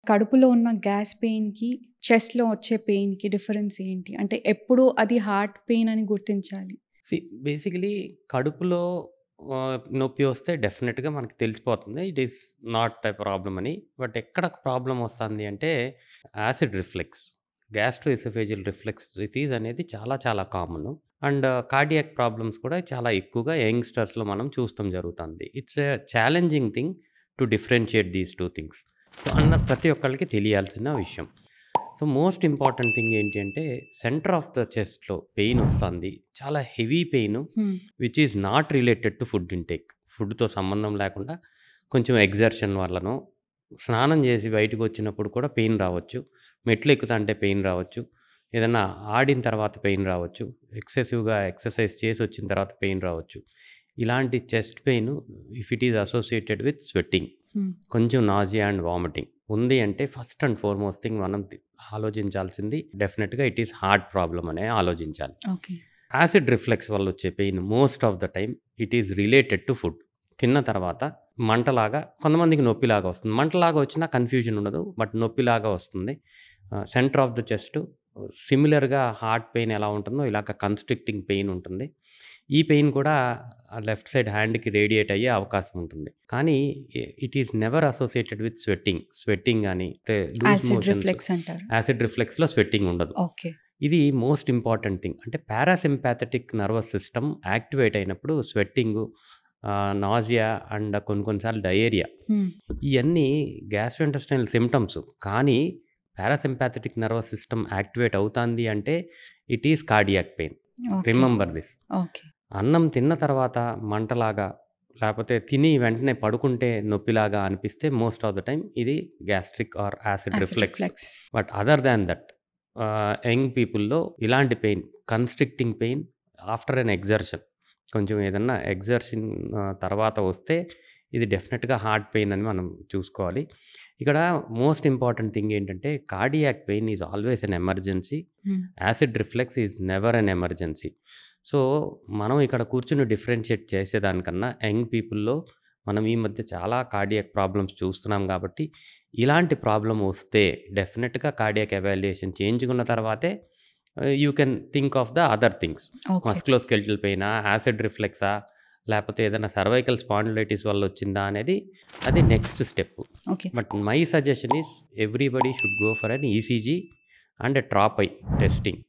కడుపులో ఉన్న గ్యాస్ పెయిన్‌కి, చెస్ట్‌లో వచ్చే పెయిన్‌కి డిఫరెన్స్ ఏంటి? అంటే ఎప్పుడు అది హార్ట్ పెయిన్ అని గుర్తించాలి? సి బేసికలీ కడుపులో నొప్పి వస్తే డెఫినిట్‌గా మనకు తెలిసిపోతుంది. It is not a problem అని. బట్ ఎక్కడ ప్రాబ్లమ్ వస్తుంది అంటే యాసిడ్ రిఫ్లెక్స్. గ్యాస్ట్రోఎసోఫేజియల్ రిఫ్లెక్స్ డిసీజ్ అనేది చాలా చాలా కామను. అండ్ కార్డియాక్ ప్రాబ్లమ్స్ కూడా చాలా ఎక్కువగా యంగ్‌స్టర్స్‌లో మనం చూస్తాం జరుగుతుంది. It's a challenging thing to differentiate these 2 things. So, ప్రతి ఒక్కళ్ళకి తెలియాల్సిన విషయం. సో, మోస్ట్ ఇంపార్టెంట్ థింగ్ ఏంటి అంటే సెంటర్ ఆఫ్ ద చెస్ట్‌లో పెయిన్ వస్తుంది. చాలా heavy pain hmm. Which is not related to food intake. ఫుడ్‌తో సంబంధం లేకుండా కొంచెం ఎగ్జర్షన్ వల్లనో, స్నానం చేసి బయటకొచ్చినప్పుడు కూడా పెయిన్ రావచ్చు. మెట్లు ఎక్కుతాంటే పెయిన్ రావచ్చు. ఏదన్నా ఆడిన తర్వాత పెయిన్ రావచ్చు. ఎక్సెసివ్‌గా ఎక్సర్సైజ్ చేసొచ్చిన తర్వాత పెయిన్ రావచ్చు. ఇలాంటి chest pain if it is associated with sweating, హ్మ్. కొంచెం నాజియా అండ్ వామిటింగ్ ఉంది అంటే ఫస్ట్ అండ్ ఫార్‌మోస్ట్ థింగ్ మనం ఆలోచించాల్సింది డెఫినిట్‌గా ఇట్ ఈస్ హార్ట్ ప్రాబ్లమ్ అనే ఆలోచించాలి. ఓకే. యాసిడ్ రిఫ్లెక్స్ వల్ల వచ్చే pain most of the time it is related to food. తిన్న తర్వాత మంటలాగా, కొంతమందికి నొప్పిలాగా వస్తుంది. మంటలాగా వచ్చినా కన్‌ఫ్యూజన్ ఉండదు. బట్ నొప్పిలాగా వస్తుంది. సెంటర్ ఆఫ్ ద చెస్ట్ సిమిలర్‌గా హార్ట్ పెయిన్ ఎలా ఉంటుందో ఇలాగ కన్‌స్ట్రిక్టింగ్ పెయిన్ ఉంటుంది. ఈ పెయిన్ కూడా లెఫ్ట్ సైడ్ హ్యాండ్‌కి రేడియేట్ అయ్యే అవకాశం ఉంటుంది. కానీ it is never associated with sweating. Sweating గాని, లూజ్ యాసిడ్ మోషన్స్, రిఫ్లెక్స్ అంటారు. యాసిడ్ రిఫ్లెక్స్‌లో స్వెట్టింగ్ ఉండదు. ఓకే. ఇది మోస్ట్ ఇంపార్టెంట్ థింగ్. అంటే పారాసింపాథెటిక్ నర్వస్ సిస్టమ్ యాక్టివేట్ అయినప్పుడు స్వెట్టింగు, నాజియా అండ్ కొన్ని కొన్ని సార్లు డయేరియా, హ్మ్. ఇయన్నీ గ్యాస్ట్రోఇంటెస్టైనల్ సింప్టమ్స్. కానీ పారాసింపాథెటిక్ నర్వస్ సిస్టమ్ యాక్టివేట్ అవుతాంది అంటే it is cardiac pain. Okay. Remember this. Okay. అన్నం తిన్న తర్వాత మంటలాగా, లేపోతే తిని వెంటనే పడుకుంటే నొప్పిలాగా అనిపిస్తే మోస్ట్ ఆఫ్ ద టైమ్ ఇది gastric or acid acid reflex. Reflex. But other than that young పీపుల్‌లో ఇలాంటి pain, constricting pain after an exertion, కొంచెం ఏదన్నా ఎగ్జర్షన్ తర్వాత వస్తే ఇది డెఫినిట్‌గా హార్ట్ పెయిన్ అని మనం చూసుకోవాలి. ఇక్కడ మోస్ట్ ఇంపార్టెంట్ థింగ్ ఏంటంటే cardiac pain is always an emergency. Hmm. Acid reflex is never an emergency. So, మనం ఇక్కడ కూర్చొని డిఫరెన్షియేట్ చేసేదానికన్నా యంగ్ పీపుల్‌లో మనం ఈ మధ్య చాలా కార్డియాక్ ప్రాబ్లమ్స్ చూస్తున్నాం కాబట్టి, ఇలాంటి ప్రాబ్లమ్ వస్తే డెఫినిట్‌గా కార్డియాక్ ఎవాల్యుయేషన్ చేయించుకున్న తర్వాతే you can think of the other things. Okay. Musculoskeletal పెయినా, యాసిడ్ రిఫ్లెక్సా, లేపోతే ఏదైనా సర్వైకల్ స్పాండిలైటిస్ వల్ల వచ్చిందా అనేది అది next step. Okay. But my suggestion is everybody should go for an ECG and a trop I testing.